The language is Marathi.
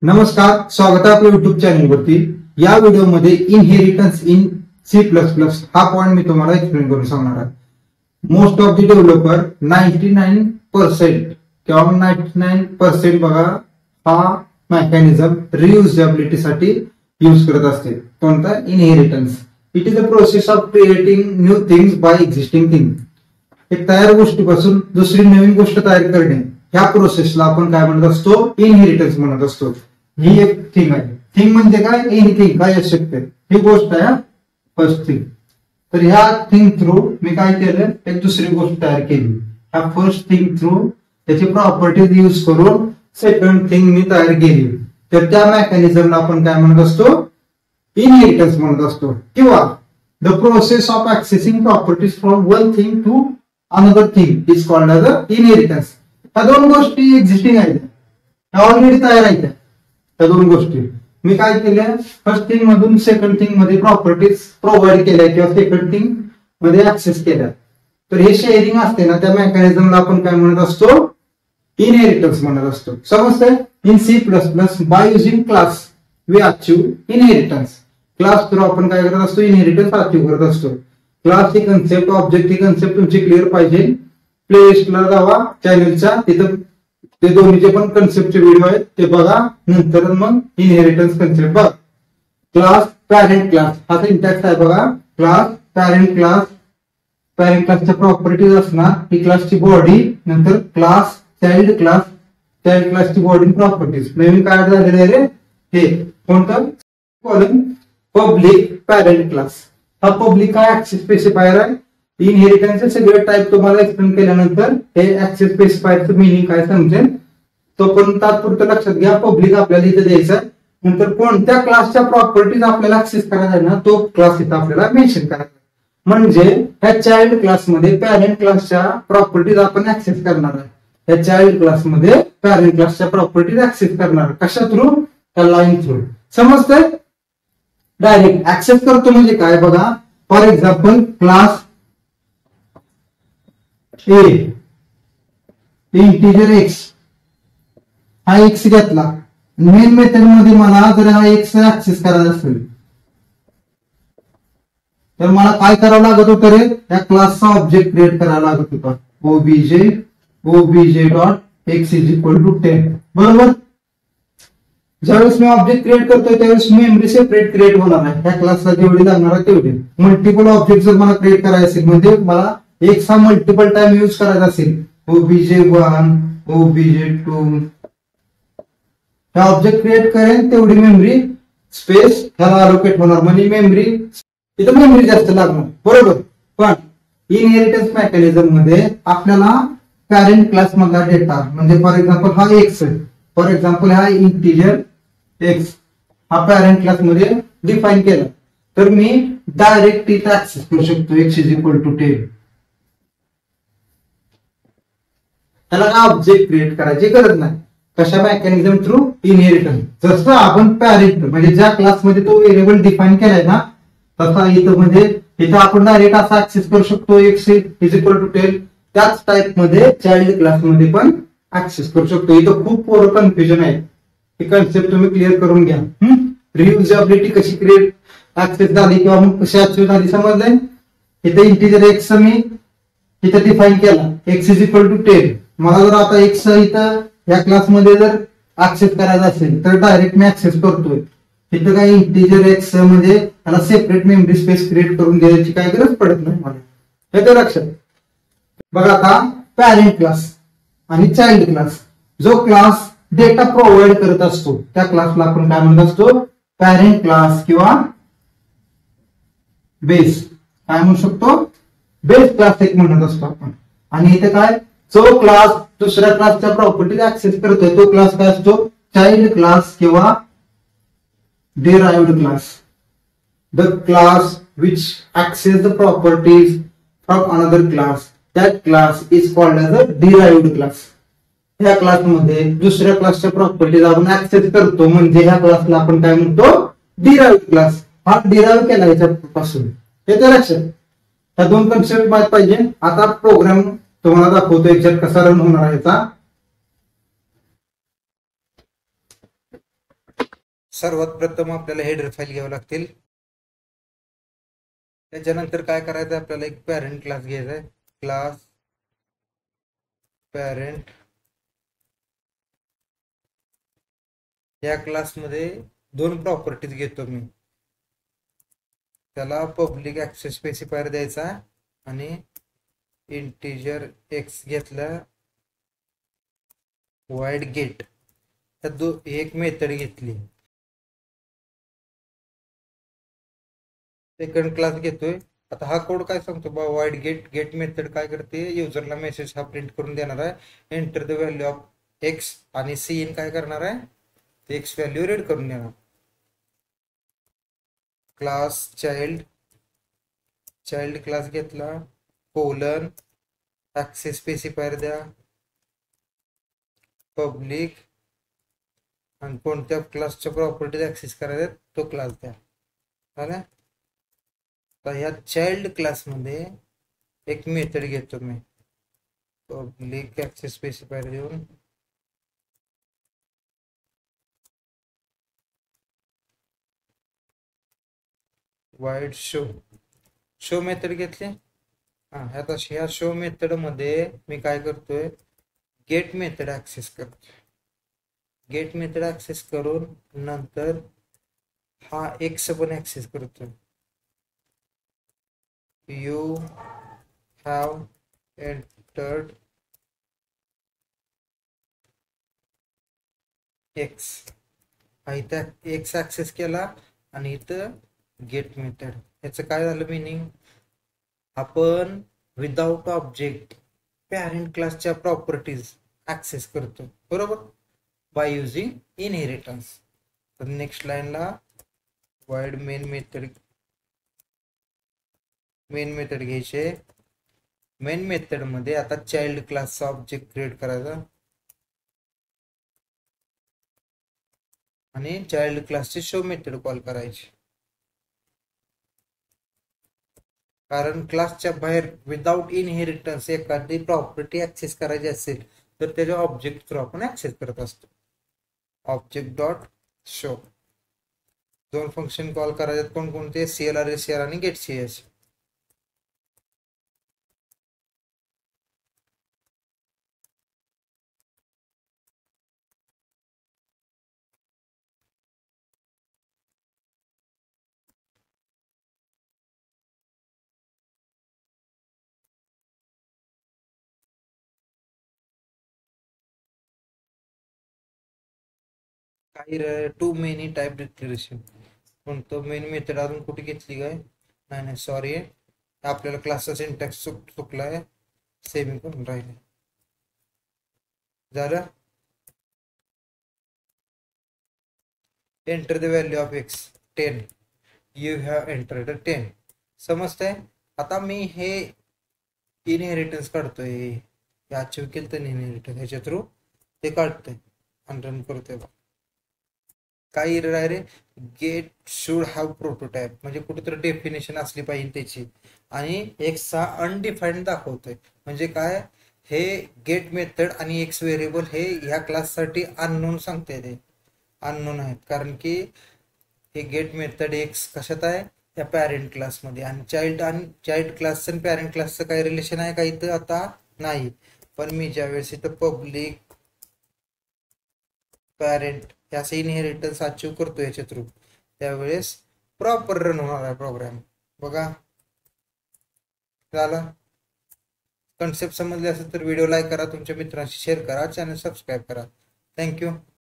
नमस्कार, स्वागत आहे आपल्या युट्यूब चॅनल वरती। या व्हिडिओ मध्ये inheritance in C plus plus हा पॉइंट मी तुम्हाला एक्सप्लेन करून सांगणार आहे। मोस्ट ऑफ द डेव्हलपर 99% किंवा 99% बघा हा मेकॅनिझम रियुजेबिलिटी साठी यूज करत असते। कोणता? Inheritance. It is the process of creating new things by existing thing. एक तयार गोष्टीपासून दुसरी नवीन गोष्ट तयार करणे, ह्या प्रोसेसला आपण काय म्हणत असतो? इनहेरिटन्स म्हणत असतो। ही एक थिंग आहे। थिंग म्हणजे काय? एनीथिंग, काय असू शकते, ही गोष्ट आहे फर्स्ट थिंग। तर ह्या थिंग थ्रू मी काय केलं, एक दुसरी गोष्ट तयार केली। ह्या फर्स्ट थिंग थ्रू त्याची प्रॉपर्टीज यूज करून सेकंड थिंग मी तयार केली। तर त्या मेकॅनिझमला आपण काय म्हणत असतो? इनहेरिटन्स म्हणत असतो। किंवा the process of accessing properties from one thing to another thing is called as inheritance. ह्या दोन गोष्टी एक्झिस्टिंग आहेत, ऑलरेडी तयार आहेत। त्या दोन गोष्टी मी काय केल्या, फर्स्ट थिंग मधून सेकंड थिंग मध्ये प्रॉपर्टीज प्रोव्हाइड केल्या किंवा सेकंड थिंग मध्ये ऍक्सेस केल्या। तर हे शेअरिंग असते ना, त्या मेकॅनिझमला आपण काय म्हणत असतो? इनहेरिटन्स म्हणत असतो। समजतंय? In C plus plus by using class we achieve inheritance. Class through आपण काय करत असतो? इनहेरिटन्स अचीव करत असतो। क्लास ही कन्सेप्ट, ऑब्जेक्ट ही कन्सेप्ट तुमची क्लिअर पाहिजे। प्लेलिस्टला जावा चॅनलच्या, तिथं ते दोन्हीचे पण कन्सेप्टचे व्हिडिओ आहेत, ते बघा। नंतर मग इनहेरिटन्स कन्सेप्ट बघा। क्लास, पॅरेंट क्लास हा सिंटॅक्स आहे बघा। क्लास, पॅरेंट क्लास, पॅरेंट क्लासच्या प्रॉपर्टीज असणार, ही क्लासची बॉडी, नंतर क्लास, चाइल्ड क्लास, चाइल्ड क्लासची बॉडी प्रॉपर्टीज। नवीन काय झालेलं आहे रे हे? कोणतं? Column public parent class. हा पब्लिक काय ऍक्सेस स्पेसिफायर आहे। इनहेरिटन्सचे सगळे टाइप तुम्हाला एक्सप्लेन केल्यानंतर हे ऍक्सेस स्पेसिफायरचं मीनिंग काय समजेल। तो पण तात्पुरतं लक्षात घ्या। पब्लिक आपल्याला इथे द्यायचा, नंतर कोणत्या क्लासच्या प्रॉपर्टीज आपल्याला ऍक्सेस करायचा आहे ना, तो क्लास इथं आपल्याला मेन्शन करायचा। म्हणजे ह्या चाइल्ड क्लासमध्ये पॅरेंट क्लासच्या प्रॉपर्टीज आपण ऍक्सेस करणार आहे। ह्या चाइल्ड क्लासमध्ये पॅरेंट क्लासच्या प्रॉपर्टीज ऍक्सेस करणार, कशा थ्रू? त्या लाईन थ्रू। समजतंय? डायरेक्ट ऍक्सेस करतो म्हणजे काय बघा। For example class A integer X, हा एक्स घेतला। मेन मेथड मध्ये मला जर हा एक्स ऍक्सेस करायचा असेल तर मला काय करावं लागत होतं रे? त्या क्लासचा ऑब्जेक्ट क्रिएट करायला लागत होता। OBJ dot X is equal to 10। बरोबर? ज्यावेळेस मी ऑब्जेक्ट क्रिएट करतोय त्यावेळेस मेमरी सेपरेट क्रिएट होणार आहे। त्या क्लासला जेवढी लागणार आहे तेवढी। मल्टिपल ऑब्जेक्ट जर मला क्रिएट करायचे असेल, म्हणजे मला एक सा मल्टिपल टाइम यूज करायचा असेल, OBJ1, OBJ2, हे ऑब्जेक्ट क्रिएट करेन तेवढी मेमरी स्पेस ह्याला अलोकेट होणार, म्हणजे मेमरी इथं मेमरी जास्त लागणार। बरोबर? पण इनहेरिटन्स मेकॅनिझम मध्ये आपल्याला पॅरेंट क्लास मधला डेटा, म्हणजे फॉर एक्झाम्पल हा एक्स आहे, फॉर एक्झाम्पल हा इंटिजर एक्स हा पॅरेंट क्लास मध्ये डिफाईन केला, तर मी डायरेक्ट इथं ऍक्सेस करू शकतो। X is equal to 10। त्याला काय ऑब्जेक्ट क्रिएट करायची गरज नाही। कशा? Mechanism through inheritance. जसं आपण पॅरेंट म्हणजे ज्या क्लासमध्ये तो व्हेरिएबल डिफाईन केलाय ना, तसा इथं म्हणजे इथं आपण डायरेक्ट असा ऍक्सेस करू शकतो, एक्स इज इक्वल टू 10। त्याच टाइप मध्ये चाइल्ड क्लासमध्ये पण ऍक्सेस करू शकतो। इथं खूप पोरं कन्फ्युजन आहे, ही कन्सेप्ट तुम्ही क्लिअर करून घ्या। रियुजेबिलिटी कशी क्रिएट ऍक्सेस झाली किंवा मग कशी अचीव झाली समजलंय? इथे इंटिजर एक्स मी इथं डिफाईन केला, एक्स इज इक्वल टू 10। मला जर आता एक्स इथं या क्लासमध्ये जर ऍक्सेस करायचा असेल तर डायरेक्ट मी ऍक्सेस करतोय। इथं काय इंटिजर एक्स म्हणजे त्याला सेपरेट मेमरी स्पेस क्रिएट करून द्यायची काय गरज पडत नाही मला, हे तर लक्षात बघा। आता पॅरेंट क्लास आणि चाइल्ड क्लास, जो क्लास डेटा प्रोव्हाइड करत असतो त्या क्लासला आपण काय म्हणत असतो? पॅरेंट क्लास किंवा बेस, काय म्हणू शकतो? बेस क्लास एक म्हणत असतो आपण। आणि इथे काय, जो क्लास दुसऱ्या क्लासच्या प्रॉपर्टीज ऍक्सेस करतोय तो क्लास काय असतो? चाइल्ड क्लास किंवा derived class. The class which access the properties from another class, that class is called as a derived class। ह्या क्लासमध्ये दुसऱ्या क्लासच्या प्रॉपर्टीज आपण ऍक्सेस करतो, म्हणजे ह्या क्लासला आपण काय म्हणतो? Derived class. हा डिराइव्ह केला याच्यापासून, हे तर लक्षात। ह्या दोन कन्सेप्ट माहित पाहिजे। आता प्रोग्राम तुम्हाला दाखवतो एक्झॅक्ट कसा रन होणार आहे याचा। सर्वात प्रथम आपल्याला हेडर फाईल घ्यावं लागतील. त्याच्यानंतर काय करायचं, आपल्याला एक पॅरेंट क्लास घ्यायचा आहे. Class parent. या क्लासमध्ये दोन प्रॉपर्टीज घेतो मी. त्याला पब्लिक ऍक्सेस स्पेसिफायर द्यायचा आणि इंटिजर एक्स घेतला वाईड गेट. एक मेथड घेतली. सेकंड क्लास घेतोय. आता हा कोड काय सांगतो बा, वाईड गेट मेथड काय करते, युजरला मेसेज हा प्रिंट करून देणार आहे, enter the value of x, आणि सी इन काय करणार आहे, ते एक्स व्हॅल्यू रीड करून देणार. क्लास चाइल्ड क्लास घेतला, कोलन ऍक्सेस स्पेसिफायर द्या, पब्लिक, आणि कोणत्या क्लासच्या प्रॉपर्टीज ऍक्सेस करायचा तो क्लास द्या. झालं. तर ह्या चाइल्ड क्लासमध्ये एक मेथड घेतो मी, पब्लिक ऍक्सेस स्पेसिफायर देऊन वाईड शो मेथड घेतली. आता ह्या शो मेथड मध्ये मी काय करतोय, गेट मेथड ऍक्सेस करतोय. गेट मेथड ऍक्सेस करून नंतर हा एक्स पण ऍक्सेस करतोय. यू हॅव एंटर्ड एक्स, इथं एक्स ऍक्सेस केला आणि इथं गेट मेथड. याचं काय झालं मिनिंग, आपण विदाउट ऑब्जेक्ट पॅरेंट क्लासच्या प्रॉपर्टीज ऍक्सेस करतो, बरोबर, बाय युजिंग इनहेरिटन्स. तर नेक्स्ट लाईनला वाईड मेन मेथड घ्यायचे. मेन मेथड मध्ये आता चाइल्ड क्लासचा ऑब्जेक्ट क्रिएट करायचा आणि चाइल्ड क्लासची शो मेथड कॉल करायची. कारण क्लासच्या बाहेर विदाउट इनहेरिटन्स एखादी प्रॉपर्टी ऍक्सेस करायची असेल तर त्याच्या ऑब्जेक्ट थ्रू आपण ऍक्सेस करत असतो. Object dot show. दोन फंक्शन कॉल करायचे कोणकोणते, CLR आणि गेट CS. काही टू मेनी टाईप डिक्लेरेशन म्हणतो. मेन मेथड अजून कुठे घेतली काय, नाही सॉरी, आपल्याला क्लासचा सिंटॅक्स चुकलाय, सेमी करून राहिले. झालं. Enter the value of x 10, you have entered 10. समजतंय. आता मी हे इनहेरिटन्स काढतोय, अचीव केलं तर इनहेरिटन्स ह्याच्या थ्रू ते काढतोय आणि रन करतोय. काही एरर रे, गेट शुड हॅव प्रोटोटाइप, म्हणजे कुठेतरी डेफिनेशन असली पाहिजे त्याची, आणि एक्सचा अनडिफाईन्ड दाखवतोय. म्हणजे काय, हे गेट मेथड आणि एक्स व्हेरिएबल हे ह्या क्लाससाठी अननोन सांगते, ते अननोन आहेत. कारण की हे गेट मेथड एक्स कशात आहे, त्या पॅरेंट क्लासमध्ये, आणि चाइल्ड क्लासचं आणि पॅरेंट क्लासचं काही रिलेशन आहे का इथं, आता नाही. पण मी ज्यावेळेस इथं पब्लिक पॅरेंट असं इनहेरिटन्स अचीव करतो याच्या थ्रू, त्यावेळेस प्रॉपर रन होणार आहे प्रोग्राम. बघा झाला. कन्सेप्ट समजले असेल तर व्हिडिओ लाईक करा, तुमच्या मित्रांशी शेअर करा, चॅनल सबस्क्राईब करा. थँक्यू.